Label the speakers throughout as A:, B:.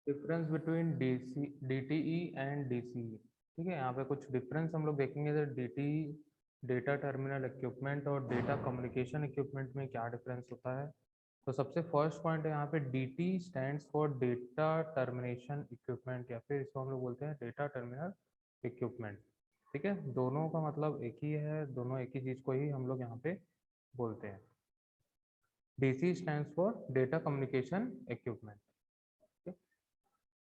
A: Difference between DTE and DCE। ठीक है, यहाँ पे कुछ डिफरेंस हम लोग देखेंगे। तो DTE डेटा टर्मिनल इक्विपमेंट और डेटा कम्युनिकेशन इक्विपमेंट में क्या डिफरेंस होता है। तो सबसे फर्स्ट पॉइंट है यहाँ पे DT stands for data termination equipment, या फिर इसको हम लोग बोलते हैं डेटा टर्मिनल इक्विपमेंट। ठीक है, दोनों का मतलब एक ही है, दोनों एक ही चीज़ को ही हम लोग यहाँ पे बोलते हैं। DC stands for data communication equipment.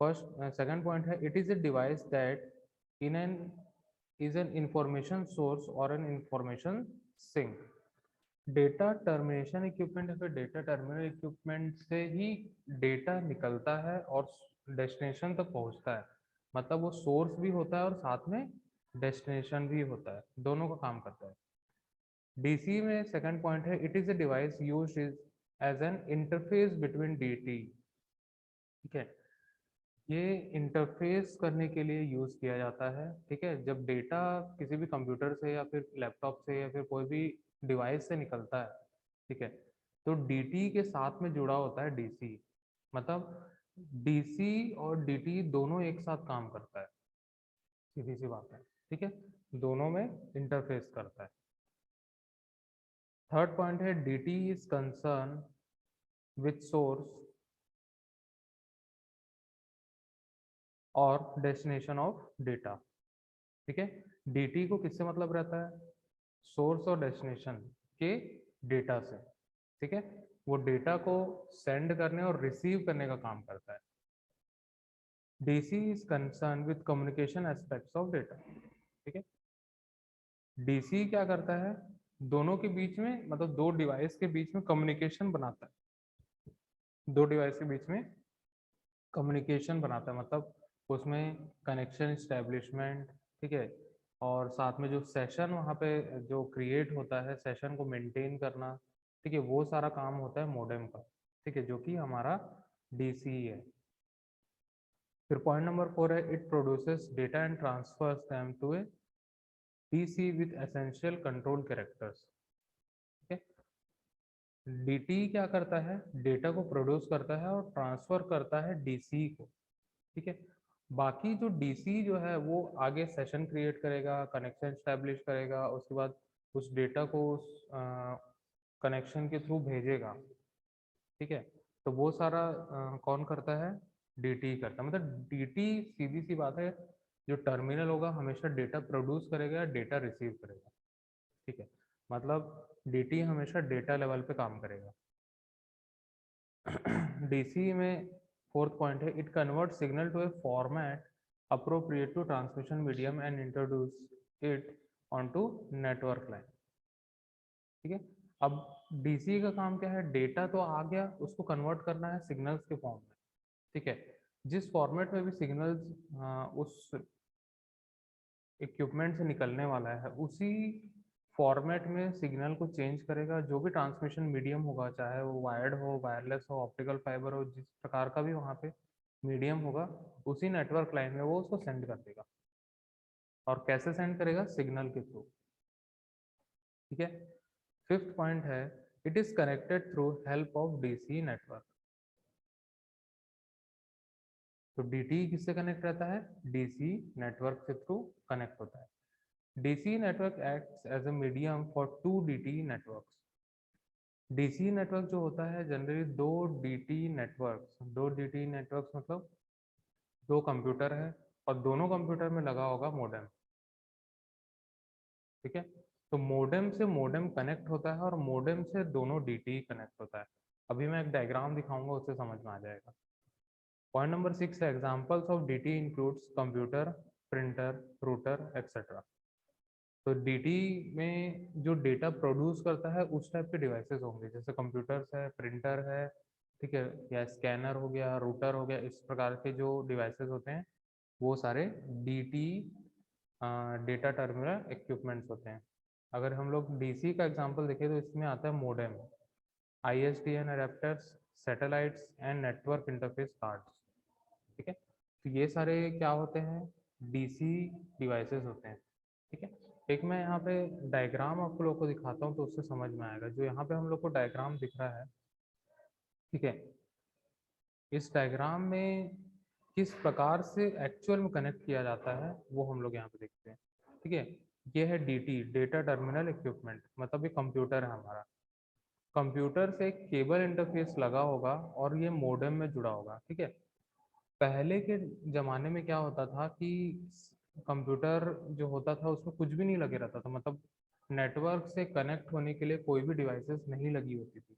A: First second point है, it is a device that in an is an information source और an information sink. Data termination equipment या फिर डेटा टर्मिनल इक्विपमेंट से ही डेटा निकलता है और डेस्टिनेशन तक पहुंचता है। मतलब वो सोर्स भी होता है और साथ में डेस्टिनेशन भी होता है, दोनों का काम करता है। डीसी में सेकंड पॉइंट है, it is a device used as an interface between DT. ठीक है, ये इंटरफेस करने के लिए यूज़ किया जाता है। ठीक है, जब डेटा किसी भी कंप्यूटर से या फिर लैपटॉप से या फिर कोई भी डिवाइस से निकलता है, ठीक है, तो डीटी के साथ में जुड़ा होता है डीसी। मतलब डीसी और डीटी दोनों एक साथ काम करता है, सीधी सी बात है। ठीक है, दोनों में इंटरफेस करता है। थर्ड पॉइंट है, DT is concern with source और डेस्टिनेशन ऑफ डेटा। ठीक है, डीटी को किससे मतलब रहता है, सोर्स और डेस्टिनेशन के डेटा से। ठीक है, वो डेटा को सेंड करने और रिसीव करने का काम करता है। DC is concern with communication aspects of data. ठीक है, डीसी क्या करता है, दोनों के बीच में, मतलब दो डिवाइस के बीच में कम्युनिकेशन बनाता है। दो डिवाइस के बीच में कम्युनिकेशन बनाता है, मतलब उसमें कनेक्शन इस्टेब्लिशमेंट। ठीक है, और साथ में जो सेशन वहाँ पे जो क्रिएट होता है, सेशन को मेंटेन करना। ठीक है, वो सारा काम होता है मॉडेम का। ठीक है, जो कि हमारा डीसी है। फिर पॉइंट नंबर 4 है, it produces data and transfers them to a DC with essential control characters. ठीक है, डीटी क्या करता है, डेटा को प्रोड्यूस करता है और ट्रांसफर करता है डीसी को। ठीक है, बाकी जो डीसी जो है वो आगे सेशन क्रिएट करेगा, कनेक्शन स्टैब्लिश करेगा, उसके बाद उस डेटा को उस कनेक्शन के थ्रू भेजेगा। ठीक है, तो वो सारा कौन करता है, डीटी करता है। मतलब डीटी सीधी सी बात है, जो टर्मिनल होगा हमेशा डेटा प्रोड्यूस करेगा या डेटा रिसीव करेगा। ठीक है, मतलब डीटी हमेशा डेटा लेवल पे काम करेगा। डीसी में फोर्थ पॉइंट है, it convert signal to a format appropriate to transmission medium and introduce it onto network line. ठीक है, अब डीसी का काम क्या है, डेटा तो आ गया, उसको कन्वर्ट करना है सिग्नल्स के फॉर्म में। ठीक है, जिस फॉर्मेट में भी सिग्नल्स उस इक्विपमेंट से निकलने वाला है, उसी फॉर्मेट में सिग्नल को चेंज करेगा। जो भी ट्रांसमिशन मीडियम होगा, चाहे वो वायर्ड हो, वायरलेस हो, ऑप्टिकल फाइबर हो, जिस प्रकार का भी वहाँ पे मीडियम होगा, उसी नेटवर्क लाइन में वो उसको सेंड कर देगा। और कैसे सेंड करेगा, सिग्नल के थ्रू। ठीक है, फिफ्थ पॉइंट है, it is connected through help of DC network. तो डीटी किससे कनेक्ट रहता है, डीसी नेटवर्क के थ्रू कनेक्ट होता है। DC network acts as a medium for to DT networks. DC network जो होता है जनरली दो डीटी नेटवर्क्स मतलब दो कंप्यूटर है और दोनों कंप्यूटर में लगा होगा मॉडेम। ठीक है, तो मॉडेम से मॉडेम कनेक्ट होता है और मॉडेम से दोनों डीटी कनेक्ट होता है। अभी मैं एक डायग्राम दिखाऊंगा, उससे समझ में आ जाएगा। पॉइंट नंबर 6 है, examples of DT includes computer, printer, router etcetera. तो डीटी में जो डेटा प्रोड्यूस करता है उस टाइप के डिवाइसेस होंगे, जैसे कंप्यूटर्स है, प्रिंटर है, ठीक है, या स्कैनर हो गया, रूटर हो गया। इस प्रकार के जो डिवाइसेस होते हैं वो सारे डीटी डेटा टर्मिनल इक्विपमेंट्स होते हैं। अगर हम लोग डीसी का एग्जांपल देखें तो इसमें आता है modem, ISDN adapters, satellites and network interface cards. ठीक है, तो ये सारे क्या होते हैं, डीसी डिवाइसेस होते हैं। ठीक है, एक मैं यहाँ पे डायग्राम आप लोगों को दिखाता हूँ तो उससे समझ में आएगा। जो यहाँ पे हम लोग को डायग्राम दिख रहा है, ठीक है, इस डायग्राम में किस प्रकार से एक्चुअल में कनेक्ट किया जाता है वो हम लोग यहाँ पे देखते हैं। ठीक है, ये है डीटी, डेटा टर्मिनल इक्विपमेंट, मतलब ये कंप्यूटर है हमारा। कंप्यूटर से एक केबल इंटरफेस लगा होगा और ये मॉडेम में जुड़ा होगा। ठीक है, पहले के ज़माने में क्या होता था कि कंप्यूटर जो होता था उसमें कुछ भी नहीं लगे रहता था, मतलब नेटवर्क से कनेक्ट होने के लिए कोई भी डिवाइसेस नहीं लगी होती थी,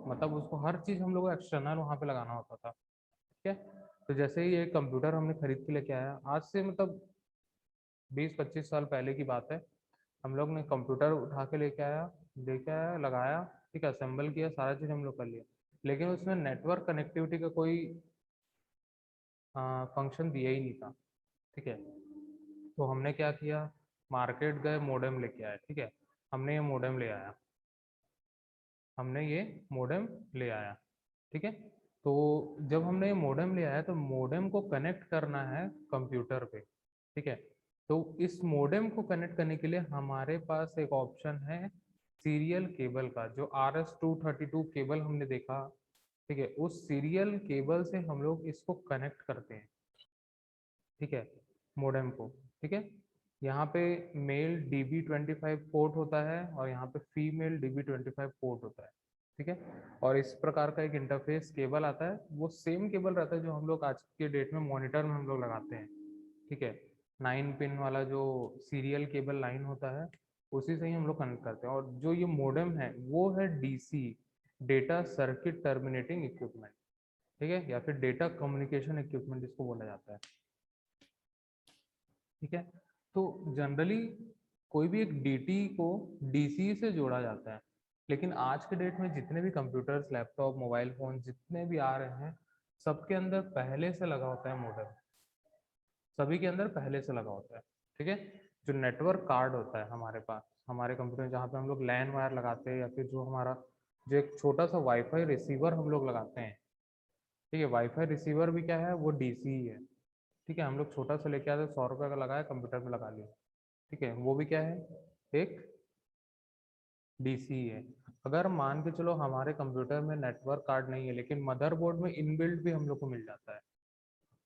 A: मतलब उसको हर चीज़ हम लोग को एक्सटर्नल वहाँ पे लगाना होता था। ठीक है, तो जैसे ही ये कंप्यूटर हमने खरीद के लेके आया, आज से मतलब 20-25 साल पहले की बात है, हम लोग ने कंप्यूटर उठा के लेके आया, लगाया, ठीक है, असेंबल किया, सारा चीज़ हम लोग कर लिया, लेकिन उसमें नेटवर्क कनेक्टिविटी का कोई फंक्शन दिया ही नहीं था। ठीक है, तो हमने क्या किया, मार्केट गए, मॉडेम लेके आए। ठीक है, हमने ये मॉडेम ले आया, हमने ये मॉडेम ले आया। ठीक है, तो जब हमने ये मॉडेम ले आया तो मॉडेम को कनेक्ट करना है कंप्यूटर पे। ठीक है, तो इस मॉडेम को कनेक्ट करने के लिए हमारे पास एक ऑप्शन है सीरियल केबल का, जो RS-232 केबल हमने देखा। ठीक है, उस सीरियल केबल से हम लोग इसको कनेक्ट करते हैं। ठीक है, मॉडेम को। ठीक है, यहाँ पे मेल DB25 पोर्ट होता है और यहाँ पे फीमेल DB25 पोर्ट होता है। ठीक है, और इस प्रकार का एक इंटरफेस केबल आता है, वो सेम केबल रहता है जो हम लोग आज के डेट में मॉनिटर में हम लोग लगाते हैं। ठीक है, 9 पिन वाला जो सीरियल केबल लाइन होता है, उसी से ही हम लोग कनेक्ट करते हैं। और जो ये मॉडेम है वो है DC, data circuit terminating equipment. ठीक है, या फिर डेटा कम्युनिकेशन इक्विपमेंट जिसको बोला जाता है। ठीक है, तो जनरली कोई भी एक DT को DC से जोड़ा जाता है, लेकिन आज के डेट में जितने भी कंप्यूटर्स, लैपटॉप, मोबाइल फोन जितने भी आ रहे हैं, सबके अंदर पहले से लगा होता है मॉडेम, सभी के अंदर पहले से लगा होता है। ठीक है, जो नेटवर्क कार्ड होता है हमारे पास, हमारे कंप्यूटर जहाँ पे हम लोग लैन वायर लगाते हैं, या फिर जो हमारा जो एक छोटा सा वाईफाई रिसीवर हम लोग लगाते हैं। ठीक है, वाईफाई रिसीवर भी क्या है, वो DC ही है। ठीक है, हम लोग छोटा सा लेके आते, 100 रुपये का लगाया, कंप्यूटर में लगा लिया। ठीक है, वो भी क्या है, एक DC है। अगर मान के चलो हमारे कंप्यूटर में नेटवर्क कार्ड नहीं है, लेकिन मदरबोर्ड में इनबिल्ट भी हम लोग को मिल जाता है।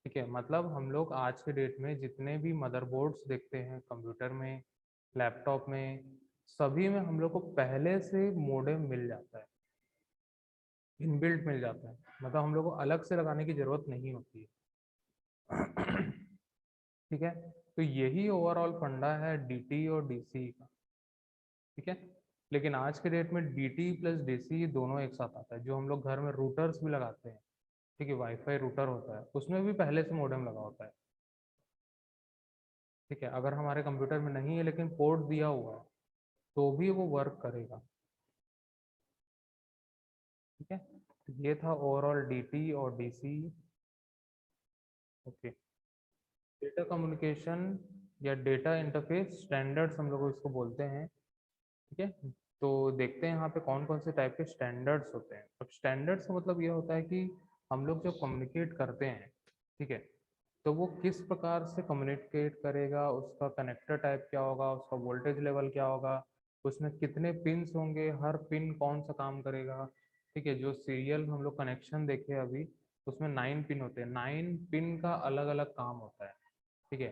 A: ठीक है, मतलब हम लोग आज के डेट में जितने भी मदरबोर्ड्स देखते हैं कंप्यूटर में, लैपटॉप में, सभी में हम लोग को पहले से मॉडेम मिल जाता है, इनबिल्ट मिल जाता है, मतलब हम लोग को अलग से लगाने की जरूरत नहीं होती है। ठीक है, तो यही ओवरऑल फंडा है DT और DC का। ठीक है, लेकिन आज के डेट में DT प्लस DC दोनों एक साथ आता है, जो हम लोग घर में रूटर्स भी लगाते हैं। ठीक है, वाईफाई रूटर होता है, उसमें भी पहले से मॉडेम लगा होता है। ठीक है, अगर हमारे कंप्यूटर में नहीं है लेकिन पोर्ट दिया हुआ है, तो भी वो वर्क करेगा। ठीक है, तो ये था ओवरऑल DT और DC। ओके, डेटा कम्युनिकेशन या डेटा इंटरफेस स्टैंडर्ड्स हम लोग इसको बोलते हैं। ठीक है, तो देखते हैं यहाँ पे कौन कौन से टाइप के स्टैंडर्ड्स होते हैं। अब स्टैंडर्ड्स का मतलब ये होता है कि हम लोग जब कम्युनिकेट करते हैं, ठीक है, तो वो किस प्रकार से कम्युनिकेट करेगा, उसका कनेक्टर टाइप क्या होगा, उसका वोल्टेज लेवल क्या होगा, उसमें कितने पिन्स होंगे, हर पिन कौन सा काम करेगा। ठीक है, जो सीरियल हम लोग कनेक्शन देखे अभी, उसमें 9 पिन होते हैं, 9 पिन का अलग अलग काम होता है। ठीक है,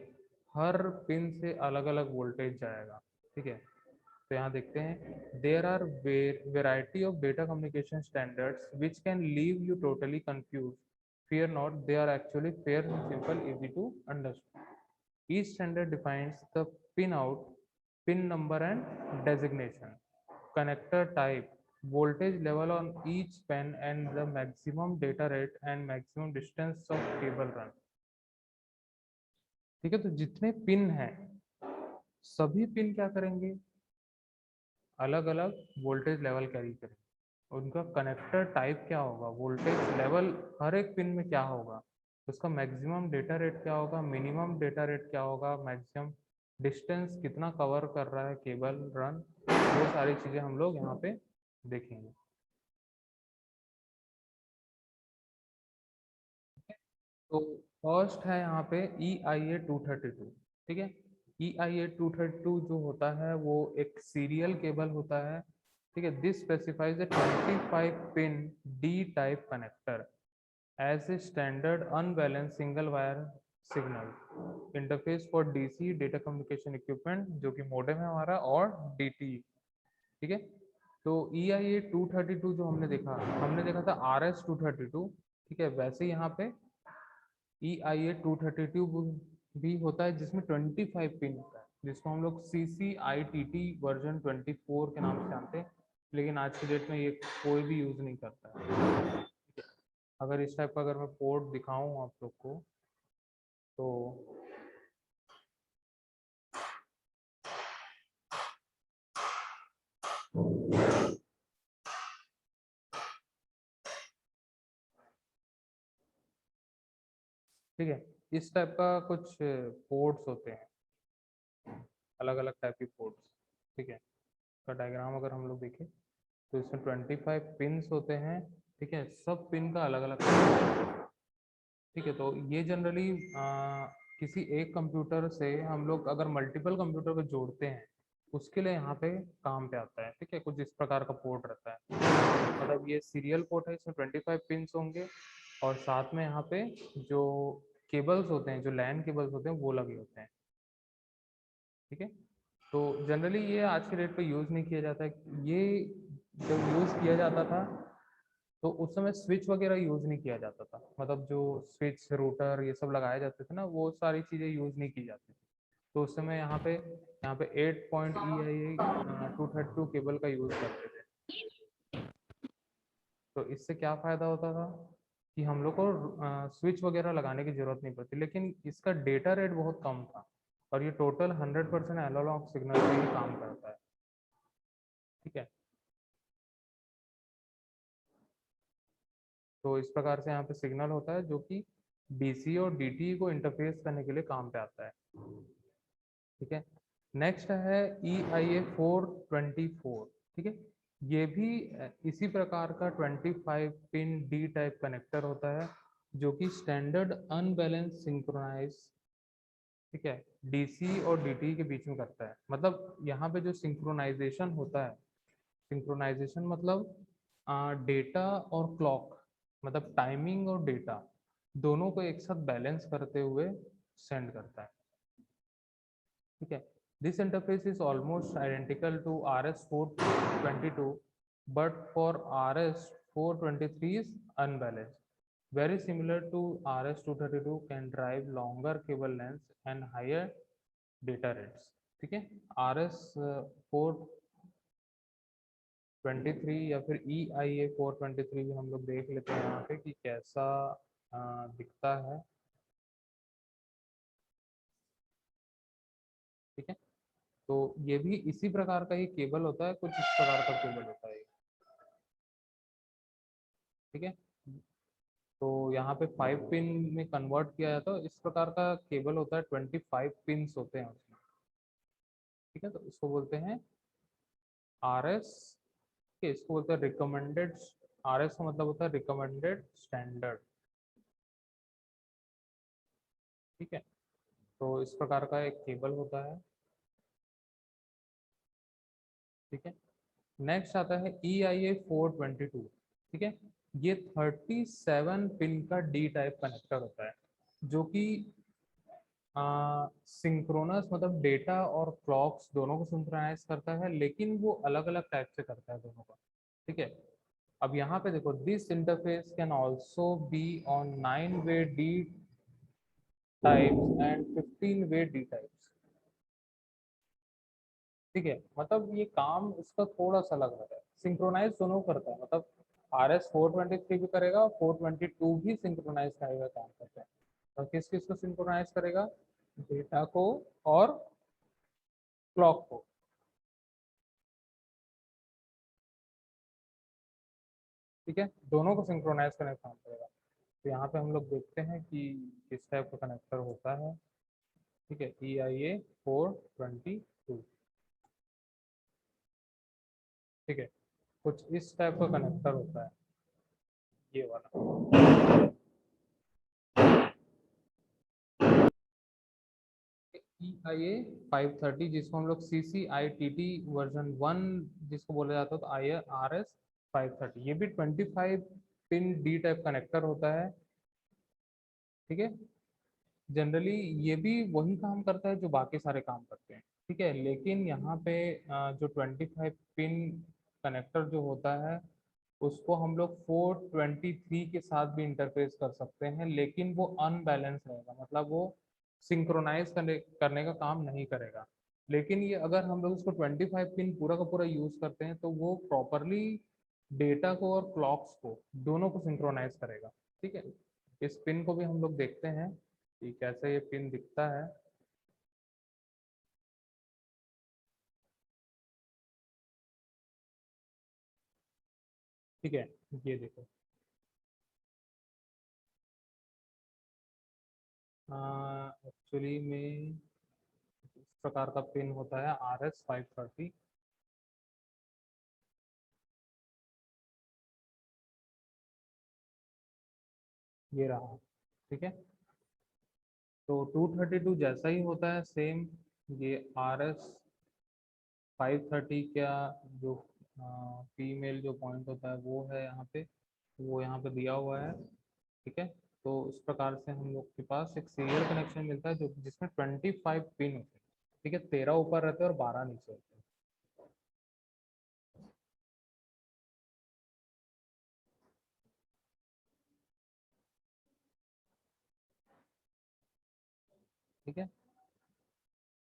A: हर पिन से अलग अलग वोल्टेज जाएगा। ठीक है, तो यहाँ देखते हैं, there are variety of data communication standards which can leave you totally confuse. Fear not, they are actually fair and simple, easy to understand. Each standard defines the pin out, pin number and designation, connector type, voltage level on each pin, and the maximum data rate and maximum distance of cable run. ठीक है, तो जितने pin हैं सभी pin क्या करेंगे, अलग अलग वोल्टेज लेवल कैरी करेंगे। उनका कनेक्टर टाइप क्या होगा, वोल्टेज लेवल हर एक पिन में क्या होगा, उसका मैक्सिमम डेटा रेट क्या होगा, मिनिमम डेटा रेट क्या होगा, मैक्सिमम डिस्टेंस कितना कवर कर रहा है केबल रन, वो सारी चीज़ें हम लोग यहाँ पे देखेंगे। तो फर्स्ट है यहाँ पे EIA-232। ठीक है, EIA-232 जो होता है वो एक सीरियल केबल होता है। ठीक है, this specifies a 25 pin D type connector as a standard unbalance single wire signal interface for DC data communication equipment, जो कि मॉडेम है हमारा, और डीटी। ठीक है, तो EIA 232 जो हमने देखा था RS 232। ठीक है, वैसे यहाँ पे EIA 232 भी होता है जिसमें 25 पिन होता है, जिसको हम लोग CCITT वर्जन 24 के नाम से जानते हैं, लेकिन आज की डेट में ये कोई भी यूज नहीं करता है। अगर इस टाइप का अगर मैं पोर्ट दिखाऊं आप लोग को, तो ठीक है, इस टाइप का कुछ पोर्ट्स होते हैं, अलग अलग टाइप के पोर्ट्स। ठीक है, का डायग्राम अगर हम लोग देखें तो इसमें 25 पिन्स होते हैं। ठीक है, सब पिन का अलग अलग। ठीक है, तो ये जनरली किसी एक कंप्यूटर से हम लोग अगर मल्टीपल कंप्यूटर को जोड़ते हैं, उसके लिए यहाँ पे काम पे आता है। ठीक है, कुछ इस प्रकार का पोर्ट रहता है, मतलब ये सीरियल पोर्ट है, इसमें 25 पिन्स होंगे, और साथ में यहाँ पे जो केबल्स होते हैं, जो लैन केबल्स होते हैं, वो लगे होते हैं। ठीक है, तो जनरली ये आज के डेट पे यूज़ नहीं किया जाता है। ये जब यूज़ किया जाता था तो उस समय स्विच वगैरह यूज़ नहीं किया जाता था, मतलब जो स्विच रूटर ये सब लगाए जाते थे ना, वो सारी चीज़ें यूज़ नहीं की जाती थी। तो उस समय यहाँ पे 8.EIA 232 केबल का यूज़ करते थे। तो इससे क्या फ़ायदा होता था कि हम लोग को स्विच वगैरह लगाने की ज़रूरत नहीं पड़ती, लेकिन इसका डेटा रेट बहुत कम था, और ये टोटल 100% एनालॉग सिग्नल पे ही काम करता है। ठीक है, तो इस प्रकार से यहाँ पे सिग्नल होता है जो कि DC और DT को इंटरफेस करने के लिए काम पे आता है। ठीक है, नेक्स्ट है EIA 424। ठीक है, ये भी इसी प्रकार का 25 पिन D टाइप कनेक्टर होता है, जो कि स्टैंडर्ड अनबैलेंस सिंक्रोनाइज, ठीक है, DC और DT के बीच में करता है। मतलब यहाँ पे जो सिंक्रोनाइजेशन होता है, सिंक्रोनाइजेशन मतलब डेटा और क्लॉक, मतलब टाइमिंग और डेटा दोनों को एक साथ बैलेंस करते हुए सेंड करता है। ठीक है, this interface is almost identical to RS 422, but for RS 423 is unbalanced, very similar to RS 232 can drive longer cable lengths and higher data rates। ठीक है, RS 423 या फिर EIA 423 भी हम लोग देख लेते हैं यहाँ पे कि कैसा दिखता है। ठीक है, तो ये भी इसी प्रकार का ही केबल होता है, कुछ इस प्रकार का केबल होता है। ठीक है, तो यहाँ पे 5 पिन में कन्वर्ट किया जाता है, इस प्रकार का केबल होता है, 25 पिन होते हैं उसमें। ठीक है, तो इसको बोलते हैं RS के, इसको बोलते हैं रिकमेंडेड। RS का मतलब होता है रिकमेंडेड स्टैंडर्ड। ठीक है, तो इस प्रकार का एक केबल होता है। ठीक है, नेक्स्ट आता है EIA 422। ठीक है, ये 37 पिन का D टाइप कनेक्टर होता है, जो कि सिंक्रोनस मतलब डेटा और क्लॉक्स दोनों को सिंक्रोनाइज करता है, लेकिन वो अलग अलग टाइप से करता है दोनों का। ठीक है, अब यहाँ पे देखो, this interface can also be on 9-वे D टाइप्स एंड 15-वे D टाइप्स। ठीक है, मतलब ये काम इसका थोड़ा सा अलग है, सिंक्रोनाइज दोनों करता है, मतलब RS 423 भी करेगा, 422 भी सिंक्रोनाइज करेगा, काम करता है। और किस किस को सिंक्रोनाइज करेगा? डेटा को और क्लॉक को। ठीक है, दोनों को सिंक्रोनाइज करने का काम करेगा। तो यहाँ पे हम लोग देखते हैं कि किस टाइप का कनेक्टर होता है। ठीक है, EIA 422। ठीक है, कुछ इस टाइप का कनेक्टर होता है, ये वाला EIA 530, जिसको हम लोग CCITT वर्जन 1 जिसको बोला जाता है, तो RS 530। ये भी 25 पिन D टाइप कनेक्टर होता है, ठीक है। जनरली ये भी वही काम करता है जो बाकी सारे काम करते हैं, ठीक है। लेकिन यहाँ पे जो 25 पिन कनेक्टर जो होता है उसको हम लोग 423 के साथ भी इंटरफेस कर सकते हैं, लेकिन वो अनबैलेंस रहेगा, मतलब वो सिंक्रोनाइज करने का काम नहीं करेगा। लेकिन ये अगर हम लोग इसको 25 पिन पूरा का पूरा यूज करते हैं तो वो प्रॉपरली डेटा को और क्लॉक्स को दोनों को सिंक्रोनाइज करेगा, ठीक है। इस पिन को भी हम लोग देखते हैं कि कैसे ये पिन दिखता है। ठीक है, ये देखो, एक्चुअली में इस प्रकार का पिन होता है RS530। ये रहा, ठीक है। तो 232 जैसा ही होता है सेम, ये RS530 का जो फीमेल जो पॉइंट होता है वो है यहाँ पे, वो यहाँ पे दिया हुआ है, ठीक है। तो इस प्रकार से हम लोग के पास एक सीरियल कनेक्शन मिलता है जो जिसमें 25 पिन होते हैं, ठीक है। 13 ऊपर रहते हैं और 12 नीचे होते हैं। ठीक है,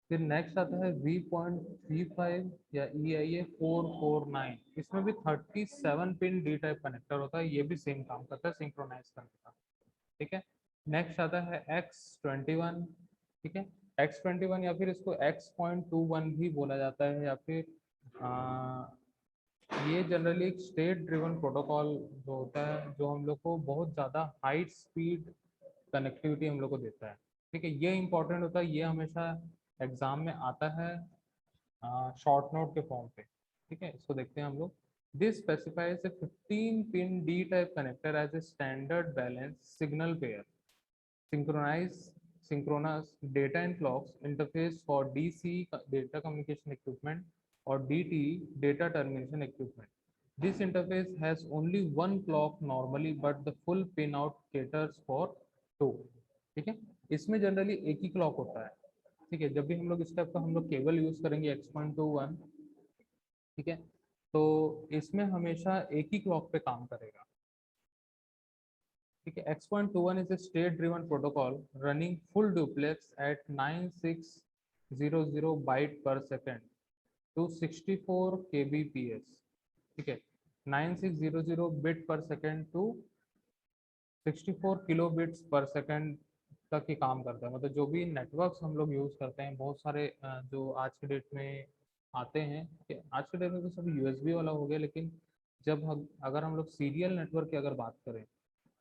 A: फिर नेक्स्ट आता है V.35 या EIA 449। इसमें भी 37 पिन डी टाइप कनेक्टर होता है, ये भी सेम काम करता है सिंक्रोनाइज करने का, ठीक है। नेक्स्ट आता है X21, ठीक है। X21 या फिर इसको X.21 भी बोला जाता है, या फिर ये जनरली एक स्टेट ड्रिवन प्रोटोकॉल जो होता है जो हम लोग को बहुत ज़्यादा हाई स्पीड कनेक्टिविटी हम लोग को देता है, ठीक है। ये इंपॉर्टेंट होता है, ये हमेशा एग्जाम में आता है शॉर्ट नोट के फॉर्म पे, ठीक है। इसको देखते हैं हम लोग। This specifies a 15 pin D type connector as a standard balance signal pair synchronize synchronous data and clocks interface for DC data communication equipment or DT data termination equipment. This interface has only one clock normally, but the full pinout caters for two. ठीक है, इसमें generally एक ही clock होता है, ठीक है। जब भी हम लोग इस टाइप का हम लोग केबल यूज करेंगे X.21, ठीक है, तो इसमें हमेशा एक ही क्लॉक पे काम करेगा, ठीक है। X.21 is a state-driven protocol running full duplex at 9600 byte per second to 64 kbps, ठीक है। 9600 बिट पर सेकेंड टू 64 किलो बिट्स पर सेकेंड तक ही काम करता है। मतलब जो भी नेटवर्क्स हम लोग यूज़ करते हैं, बहुत सारे जो आज के डेट में आते हैं, कि आज के डेट में तो सब यूएसबी वाला हो गया, लेकिन जब हम अगर हम लोग सीरियल नेटवर्क की अगर बात करें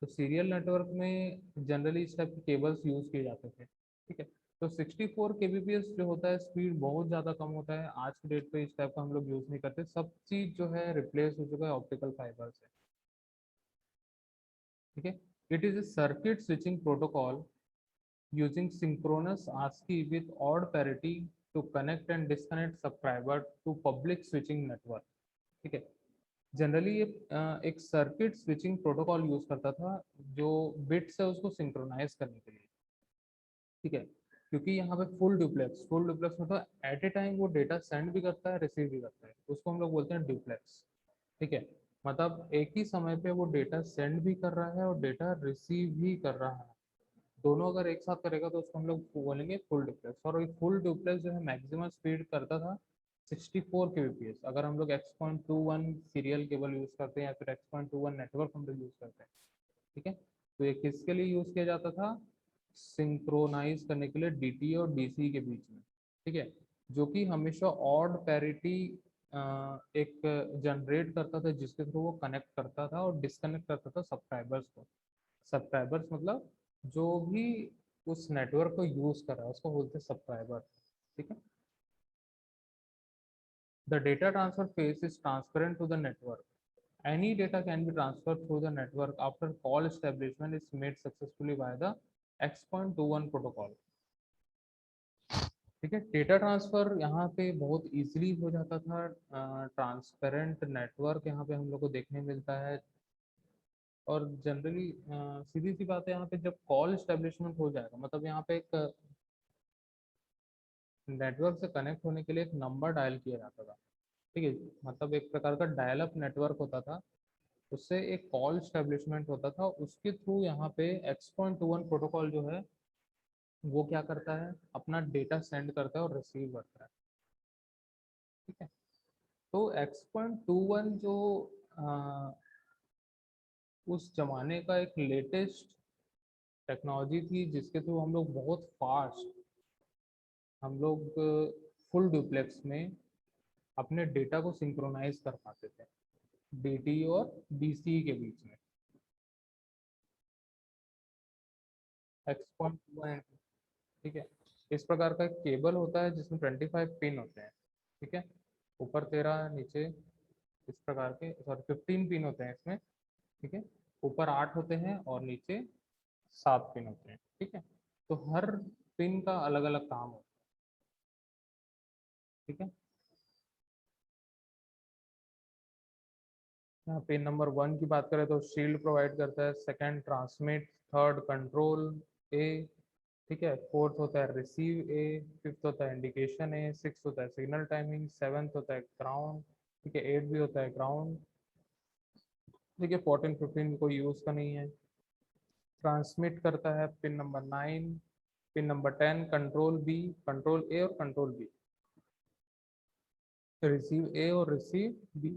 A: तो सीरियल नेटवर्क में जनरली इस टाइप के केबल्स यूज़ किए जाते थे, ठीक है। तो 64 kbps जो होता है स्पीड बहुत ज़्यादा कम होता है, आज के डेट पे इस टाइप का हम लोग यूज़ नहीं करते, सब चीज़ जो है रिप्लेस हो चुका है ऑप्टिकल फाइबर से, ठीक है। It is a circuit switching protocol using synchronous ASCII with odd parity to connect and disconnect subscriber to public switching network, ठीक है। जनरली ये एक सर्किट स्विचिंग प्रोटोकॉल यूज करता था जो बिट्स है उसको सिंक्रोनाइज करने के लिए, ठीक है। क्योंकि यहाँ पे फुल डुप्लेक्स मतलब एट ए टाइम वो डेटा सेंड भी करता है रिसीव भी करता है, उसको हम लोग बोलते हैं डुप्लेक्स, ठीक है। मतलब एक ही समय पे वो डेटा सेंड भी कर रहा है और डेटा रिसीव भी कर रहा है, दोनों अगर एक साथ करेगा तो उसको हम लोग बोलेंगे फुल डुप्लेक्स। और फुल डुप्लेक्स जो है मैक्सिमम स्पीड करता था 64 kbps, अगर हम लोग X.21 सीरियल केबल यूज करते हैं या फिर X.21 नेटवर्क हम लोग यूज करते हैं, ठीक है। तो ये किसके लिए यूज किया जाता था? सिंक्रोनाइज करने के लिए डीटी और डीसी के बीच में, ठीक है। जो कि हमेशा ऑड पैरिटी एक जनरेट करता था जिसके थ्रू वो कनेक्ट करता था और डिस्कनेक्ट करता था सब्सक्राइबर्स को। सब्सक्राइबर्स मतलब जो भी उस नेटवर्क को यूज कर रहा है उसको बोलते हैं सब्सक्राइबर, ठीक है। The data transfer phase is transparent to the network. Any data can be transferred through the network after call establishment is made successfully by the X.21 protocol, ठीक है। डेटा ट्रांसफर यहाँ पे बहुत इजीली हो जाता था, ट्रांसपेरेंट नेटवर्क यहाँ पे हम लोग को देखने मिलता है, और जनरली सीधी सी बात है, यहाँ पे जब कॉल एस्टेब्लिशमेंट हो जाएगा, मतलब यहाँ पे एक नेटवर्क से कनेक्ट होने के लिए एक नंबर डायल किया जाता था, ठीक है, मतलब एक प्रकार का डायल अप नेटवर्क होता था, उससे एक कॉल एस्टेब्लिशमेंट होता था, उसके थ्रू यहाँ पे X.21 प्रोटोकॉल जो है वो क्या करता है, अपना डेटा सेंड करता है और रिसीव करता है, ठीक है। तो X.21 जो आ, उस जमाने का एक लेटेस्ट टेक्नोलॉजी थी, जिसके थ्रू हम लोग बहुत फास्ट, हम लोग फुल डुप्लेक्स में अपने डेटा को सिंक्रोनाइज कर पाते थे डीटी और बीसीई के बीच में। X.1, ठीक है। इस प्रकार का एक केबल होता है जिसमें 25 पिन होते हैं, ठीक है, ऊपर 13, नीचे इस प्रकार के, सॉरी 15 पिन होते हैं इसमें, ठीक है, ऊपर 8 होते हैं और नीचे 7 पिन होते हैं, ठीक है। तो हर पिन का अलग अलग काम होता है, ठीक है। यहाँ पिन नंबर 1 की बात करें तो शील्ड प्रोवाइड करता है, सेकंड ट्रांसमिट, थर्ड कंट्रोल ए, ठीक है, फोर्थ होता है रिसीव ए, फिफ्थ होता है इंडिकेशन ए, सिक्स होता है सिग्नल टाइमिंग, सेवन्थ होता है ग्राउंड, ठीक है, एट भी होता है ग्राउंड, ठीक है, 14 15 कोई यूज का नहीं है। ट्रांसमिट करता है pin number 9, pin number 10 control B, control A और कंट्रोल बी, रिसीव ए और रिसीव बी,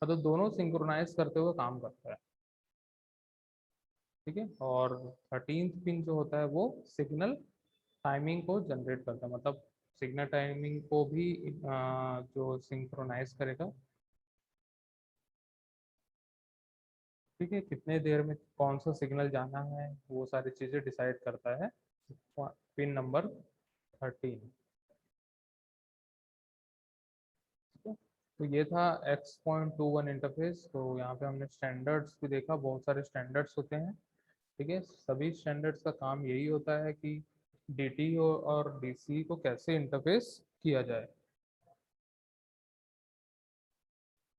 A: मतलब दोनों सिंक्रोनाइज करते हुए काम करता है, ठीक है। और 13th पिन जो होता है वो सिग्नल टाइमिंग को जनरेट करता है, मतलब सिग्नल टाइमिंग को भी जो सिंक्रोनाइज करेगा, ठीक है, कितने देर में कौन सा सिग्नल जाना है वो सारी चीज़ें डिसाइड करता है पिन नंबर 13, ठीक है। तो ये था X.21 इंटरफेस। तो यहाँ पे हमने स्टैंडर्ड्स भी देखा, बहुत सारे स्टैंडर्ड्स होते हैं, ठीक है। सभी स्टैंडर्ड्स का काम यही होता है कि डीटी और डीसी को कैसे इंटरफेस किया जाए।